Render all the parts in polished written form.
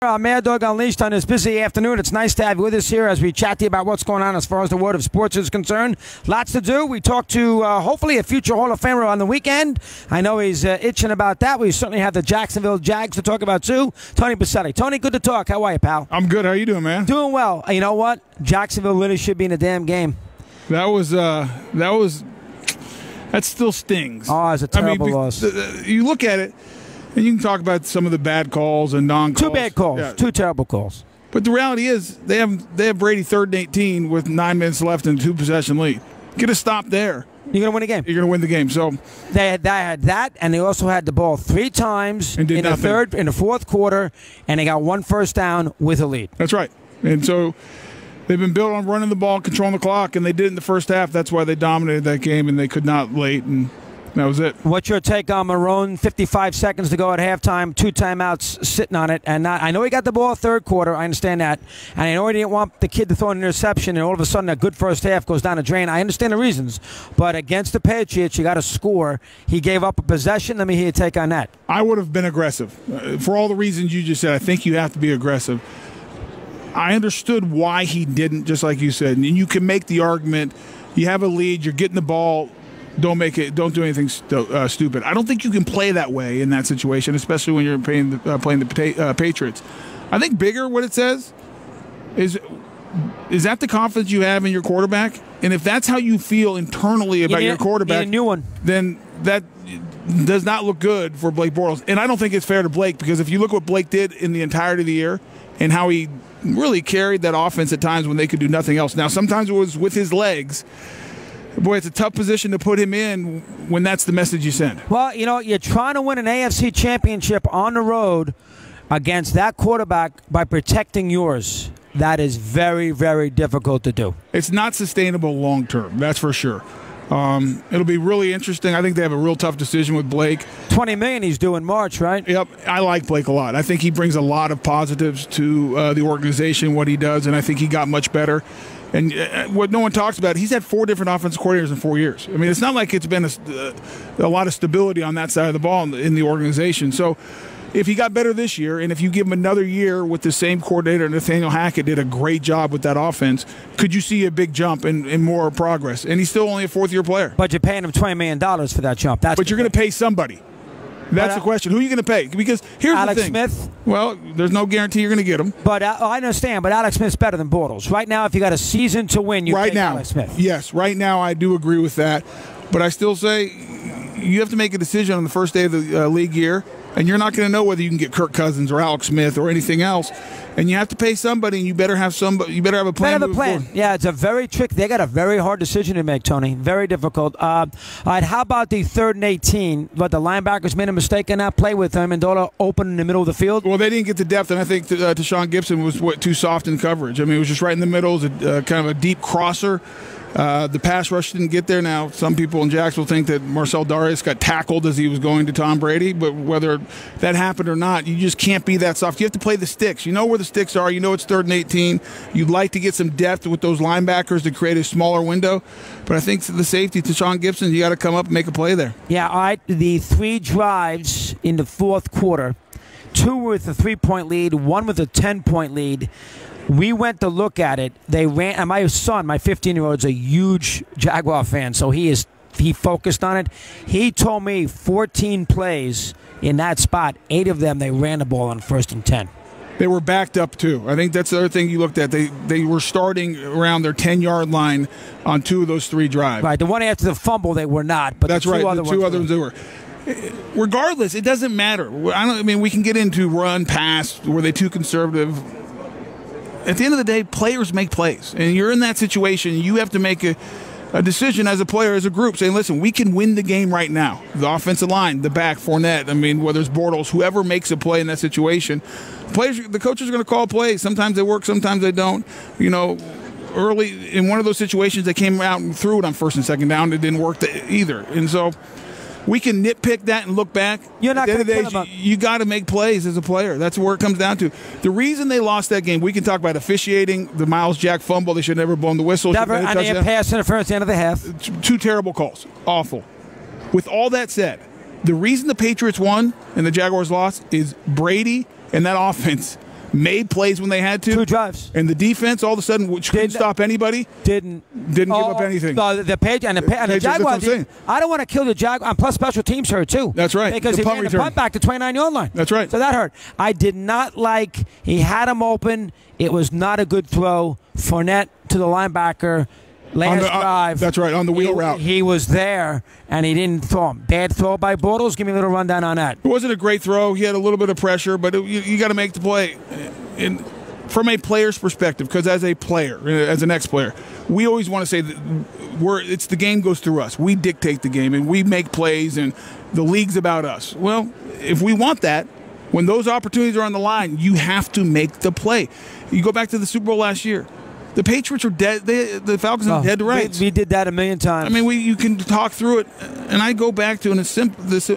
Mad Dog Unleashed on this busy afternoon. It's nice to have you with us here as we chat to you about what's going on as far as the world of sports is concerned. Lots to do. We talked to hopefully a future Hall of Famer on the weekend. I know he's itching about that. We certainly have the Jacksonville Jags to talk about too. Tony Boselli. Tony, good to talk. How are you, pal? I'm good. How you doing, man? Doing well. You know what? Jacksonville really should be in a damn game. That still stings. Oh, it's a terrible loss. You look at it, and you can talk about some of the bad calls and non-calls. Two bad calls. Yeah. Two terrible calls. But the reality is, they have Brady 3rd and 18 with 9 minutes left and a 2-possession lead. Get a stop there. You're going to win the game. You're going to win the game. So they had that, and they also had the ball 3 times in the fourth quarter, and they got 1 first down with a lead. That's right. And so they've been built on running the ball, controlling the clock, and they did it in the first half. That's why they dominated that game, and they could not late, and that was it. What's your take on Marrone? 55 seconds to go at halftime, 2 timeouts sitting on it. And I know he got the ball third quarter. I understand that. And I know he didn't want the kid to throw an interception, and all of a sudden a good first half goes down the drain. I understand the reasons. But against the Patriots, you got to score. He gave up a possession. Let me hear your take on that. I would have been aggressive. For all the reasons you just said, I think you have to be aggressive. I understood why he didn't, just like you said. And you can make the argument, you have a lead, you're getting the ball, don't do anything stupid. I don't think you can play that way in that situation, especially when you're playing the Patriots. I think bigger what it says is that the confidence you have in your quarterback? And if that's how you feel internally about your quarterback, you need a new one. Then that does not look good for Blake Bortles. And I don't think it's fair to Blake, because if you look what Blake did in the entirety of the year and how he really carried that offense at times when they could do nothing else. Now, sometimes it was with his legs. Boy, it's a tough position to put him in when that's the message you send. Well, you know, you're trying to win an AFC championship on the road against that quarterback by protecting yours. That is very, very difficult to do. It's not sustainable long term, that's for sure. It'll be really interesting. I think they have a real tough decision with Blake. $20 million he's due in March, right? Yep. I like Blake a lot. I think he brings a lot of positives to the organization, what he does, and I think he got much better. And what no one talks about, he's had 4 different offensive coordinators in 4 years. I mean, it's not like it's been a lot of stability on that side of the ball in the organization. So if he got better this year, and if you give him another year with the same coordinator, Nathaniel Hackett did a great job with that offense, could you see a big jump and more progress? And he's still only a 4th-year player. But you're paying him $20 million for that jump. But you're going to pay somebody. That's the question. Who are you going to pay? Because here's Alex the thing. Smith? Well, there's no guarantee you're going to get him. But I understand. But Alex Smith's better than Bortles. Right now, if you got a season to win, you take Alex Smith. Yes, right now I do agree with that. But I still say you have to make a decision on the first day of the league year, and you're not going to know whether you can get Kirk Cousins or Alex Smith or anything else. And you have to pay somebody, and you better have somebody. You better have a plan. Better the plan. Forward. Yeah, it's a very tricky. They got a very hard decision to make, Tony. Very difficult. All right, how about the 3rd and 18? But the linebackers made a mistake in that play with him, and Amendola open in the middle of the field. Well, they didn't get the depth, and I think Deshaun Gibson was too soft in coverage. I mean, it was just right in the middle. It was kind of a deep crosser. The pass rush didn't get there. Now, some people in Jacksonville think that Marcel Darius got tackled as he was going to Tom Brady, but whether that happened or not, you just can't be that soft. You have to play the sticks. You know where the sticks are. You know it's 3rd and 18. You'd like to get some depth with those linebackers to create a smaller window, but I think the safety, Deshaun Gibson, you got to come up and make a play there. Yeah, all right. The 3 drives in the 4th quarter, 2 with a 3-point lead, 1 with a 10-point lead. We went to look at it. They ran, and my son, my 15-year-old, is a huge Jaguar fan, so he focused on it. He told me 14 plays in that spot, 8 of them they ran the ball on 1st and 10. They were backed up too. I think that's the other thing you looked at. They were starting around their 10-yard line on 2 of those 3 drives. Right, the one after the fumble they were not, but that's right. The 2 other ones they were. Regardless, it doesn't matter. I mean, we can get into run, pass. Were they too conservative? At the end of the day, players make plays. And you're in that situation, you have to make a decision as a player, as a group, saying, listen, we can win the game right now. The offensive line, the back, Fournette, I mean, whether it's Bortles, whoever makes a play in that situation, the coaches are going to call plays. Sometimes they work, sometimes they don't. You know, early in one of those situations, they came out and threw it on 1st and 2nd down. It didn't work either. And so we can nitpick that and look back. You're not going to kill them. You got to make plays as a player. That's where it comes down to. The reason they lost that game, we can talk about officiating, the Miles Jack fumble. They should have never blown the whistle. Never. And they had pass interference at the end of the half. 2 terrible calls. Awful. With all that said, the reason the Patriots won and the Jaguars lost is Brady and that offense made plays when they had to. 2 drives. And the defense, all of a sudden, which couldn't stop anybody, didn't give up anything. No, the Jaguars. I don't want to kill the Jaguars. Plus, special teams hurt too. That's right. Because he ran the punt back to 29-yard line. That's right. So that hurt. I did not like. He had him open. It was not a good throw. Fournette to the linebacker. Last drive. That's right, on the wheel route. He was there, and he didn't throw him. Bad throw by Bortles. Give me a little rundown on that. It wasn't a great throw. He had a little bit of pressure, but you got to make the play. And from a player's perspective, because as a player, as an ex-player, we always want to say that it's the game goes through us. We dictate the game, and we make plays, and the league's about us. Well, if we want that, when those opportunities are on the line, you have to make the play. You go back to the Super Bowl last year. The Patriots are dead. The Falcons are dead to rights. We did that a million times. I mean, you can talk through it, and I go back to the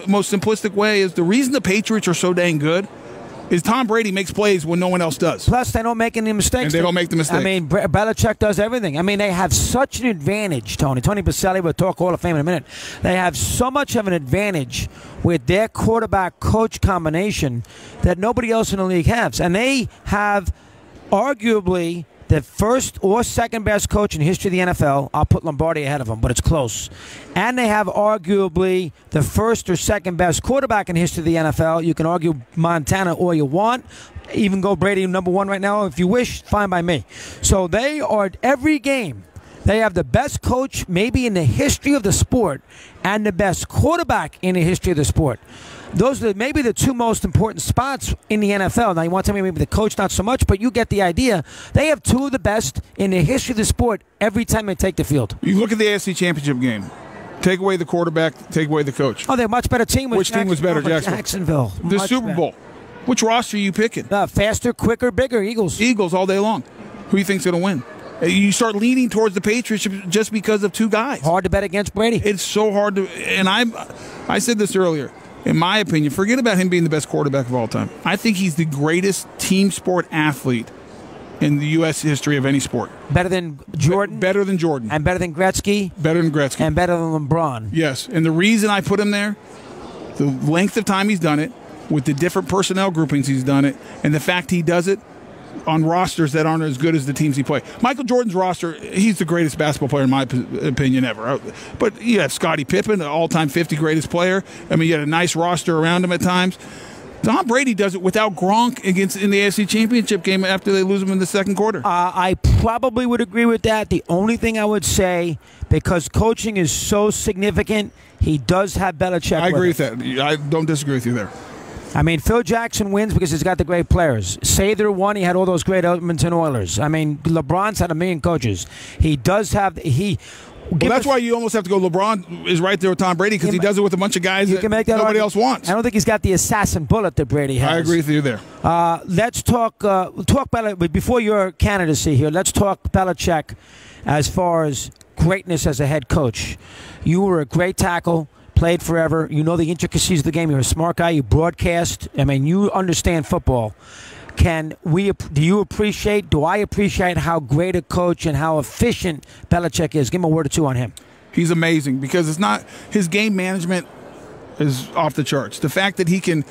most simplistic way is the reason the Patriots are so dang good is Tom Brady makes plays when no one else does. Plus, they don't make any mistakes. And they don't make the mistakes. I mean, Belichick does everything. I mean, they have such an advantage, Tony. Tony Boselli, we'll talk Hall of Fame in a minute. They have so much of an advantage with their quarterback-coach combination that nobody else in the league has. And they have arguably the first or second best coach in the history of the NFL. I'll put Lombardi ahead of him, but it's close. And they have arguably the first or second best quarterback in the history of the NFL. You can argue Montana all you want. Even go Brady number 1 right now if you wish. Fine by me. So they are every game. They have the best coach maybe in the history of the sport and the best quarterback in the history of the sport. Those are maybe the 2 most important spots in the NFL. Now, you want to tell me maybe the coach not so much, but you get the idea. They have 2 of the best in the history of the sport every time they take the field. You look at the AFC Championship game. Take away the quarterback, take away the coach. Oh, they're a much better team. Which team was better, Jacksonville? The Super Bowl. Which roster are you picking? Faster, quicker, bigger. Eagles. Eagles all day long. Who do you think's going to win? You start leaning towards the Patriots just because of 2 guys. Hard to bet against Brady. It's so hard to. And I said this earlier. In my opinion, forget about him being the best quarterback of all time. I think he's the greatest team sport athlete in the U.S. history of any sport. Better than Jordan? Better than Jordan. And better than Gretzky? Better than Gretzky. And better than LeBron. Yes. And the reason I put him there, the length of time he's done it, with the different personnel groupings he's done it, and the fact he does it on rosters that aren't as good as the teams he plays. Michael Jordan's roster, he's the greatest basketball player in my opinion ever. But you have Scottie Pippen, the all-time 50 greatest player. I mean, you had a nice roster around him at times. Tom Brady does it without Gronk in the AFC Championship game after they lose him in the second quarter. I probably would agree with that. The only thing I would say, because coaching is so significant, he does have Belichick. I agree with that. I don't disagree with you there. I mean, Phil Jackson wins because he's got the great players. Sather won. He had all those great Edmonton Oilers. I mean, LeBron's had a million coaches. He does have Well, that's why you almost have to go LeBron is right there with Tom Brady because he does it with a bunch of guys that nobody else wants. I don't think he's got the assassin bullet that Brady has. I agree with you there. Let's talk Belichick. Before your candidacy here, let's talk Belichick as far as greatness as a head coach. You were a great tackle. Played forever. You know the intricacies of the game. You're a smart guy. You broadcast. I mean, you understand football. Do I appreciate how great a coach and how efficient Belichick is? Give him a word or 2 on him. He's amazing because it's not his game management is off the charts. The fact that he can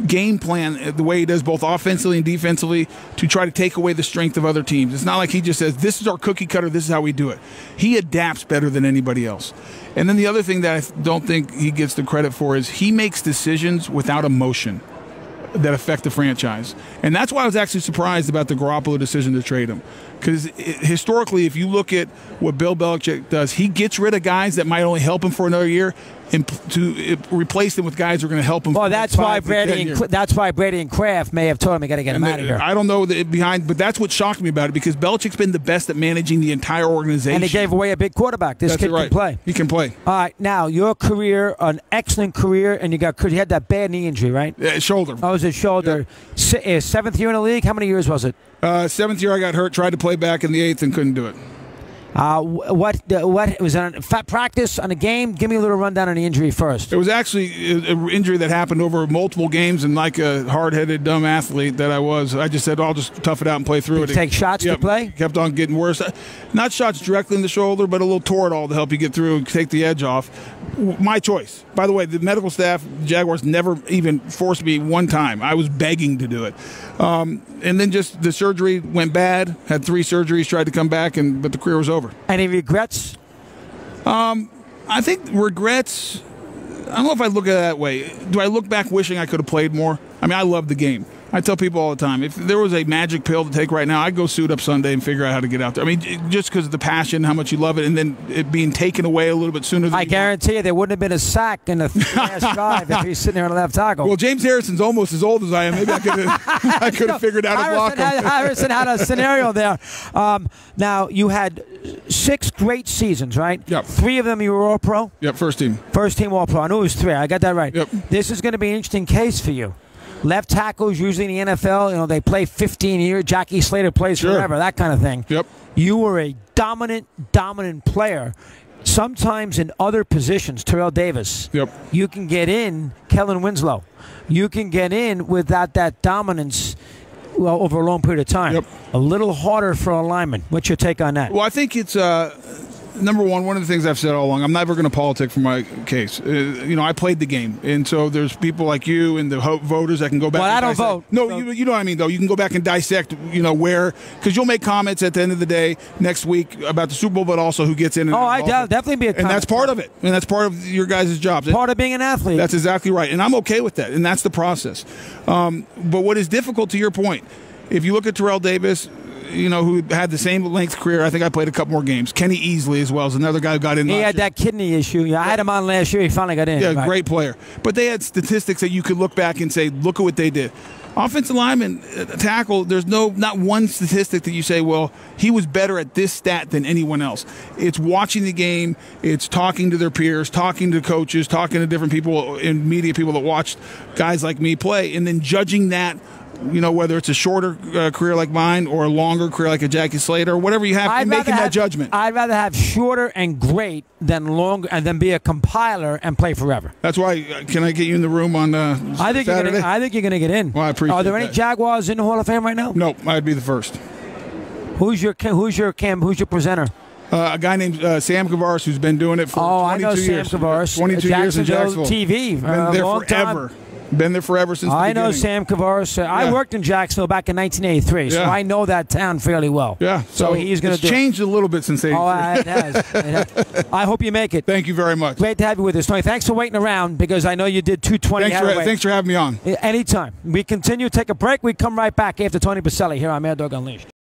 game plan the way he does both offensively and defensively to try to take away the strength of other teams. It's not like he just says, this is our cookie cutter, this is how we do it. He adapts better than anybody else. And then the other thing that I don't think he gets the credit for is he makes decisions without emotion that affect the franchise. And that's why I was actually surprised about the Garoppolo decision to trade him. Because historically, if you look at what Bill Belichick does, he gets rid of guys that might only help him for another year and to replace them with guys who are going to help him. Well, that's why Brady and Kraft may have told him, "I got to get him out of here." I don't know but that's what shocked me about it because Belichick's been the best at managing the entire organization. And he gave away a big quarterback. This kid can play. He can play. All right, now your career, an excellent career, and you had that bad knee injury, right? Shoulder. Oh, it was his shoulder. Yeah. 7th year in the league. How many years was it? 7th year I got hurt. Tried to play back in the 8th and couldn't do it. What was it? A practice on a game? Give me a little rundown on the injury first. It was actually an injury that happened over multiple games, and like a hard-headed, dumb athlete that I was, I just said, I'll just tough it out and play through Did you take shots to play? Kept on getting worse. Not shots directly in the shoulder, but a little Toradol to help you get through and take the edge off. My choice. By the way, the medical staff, Jaguars, never even forced me one time. I was begging to do it. And then just the surgery went bad. Had 3 surgeries, tried to come back, but the career was over. Any regrets? I think regrets, I don't know if I look at it that way. Do I look back wishing I could have played more? I mean, I love the game. I tell people all the time, if there was a magic pill to take right now, I'd go suit up Sunday and figure out how to get out there. I mean, just because of the passion, how much you love it, and then it being taken away a little bit sooner than I guarantee you there wouldn't have been a sack in the last drive if he's sitting there on the left tackle. Well, James Harrison's almost as old as I am. Maybe I could have figured out a block him. Harrison had a scenario there. Now, you had 6 great seasons, right? Yep. 3 of them you were All-Pro? Yep, first team. First team All-Pro. I knew it was 3. I got that right. Yep. This is going to be an interesting case for you. Left tackles usually in the NFL, they play 15 years. Jackie Slater plays forever, that kind of thing. Yep. You were a dominant player. Sometimes in other positions, Terrell Davis. Yep. You can get in, Kellen Winslow. You can get in without that dominance over a long period of time. Yep. A little harder for a lineman. What's your take on that? Well, I think it's number one of the things I've said all along, I'm never going to politic for my case. I played the game, and so there's people like you and the voters that can go back. Well, and I don't dissect. vote. No, so. you know what I mean, though. You can go back and dissect, where, because you'll make comments at the end of the day next week about the Super Bowl, but also who gets in. And I'll definitely be a comment. And that's part of it, and that's part of your guys' jobs. Part of being an athlete. That's exactly right, and I'm okay with that, and that's the process. But what is difficult, to your point, if you look at Terrell Davis, who had the same length career. I think I played a couple more games. Kenny Easley as well as another guy who got in. He had that kidney issue. Yeah, I had him on last year. He finally got in. Yeah, right. Great player. But they had statistics that you could look back and say, look at what they did. Offensive lineman, tackle, there's not one statistic that you say, well, he was better at this stat than anyone else. It's watching the game. It's talking to their peers, talking to coaches, talking to different people and media people that watched guys like me play, and then judging that, whether it's a shorter career like mine or a longer career like a Jackie Slater or whatever you have, and making that judgment. I'd rather have shorter and great than longer, and then be a compiler and play forever. That's why. Can I get you in the room on Saturday? I think you're going to get in. Well, I appreciate that. Are there any Jaguars in the Hall of Fame right now? No, I'd be the first. Who's your presenter? A guy named Sam Kavaris, who's been doing it for 22 years. Sam Kavaris. 22 years in Jacksonville. TV. Been there forever. Been there forever since the beginning. I know Sam Kavaris. I worked in Jacksonville back in 1983, so I know that town fairly well. Yeah, so he's going to changed a little bit since 83. Oh, it has. I hope you make it. Thank you very much. Great to have you with us, Tony. Thanks for waiting around, because I know you did 220. Thanks for having me on. Anytime. We continue to take a break. We come right back after Tony Boselli here on Mad Dog Unleashed.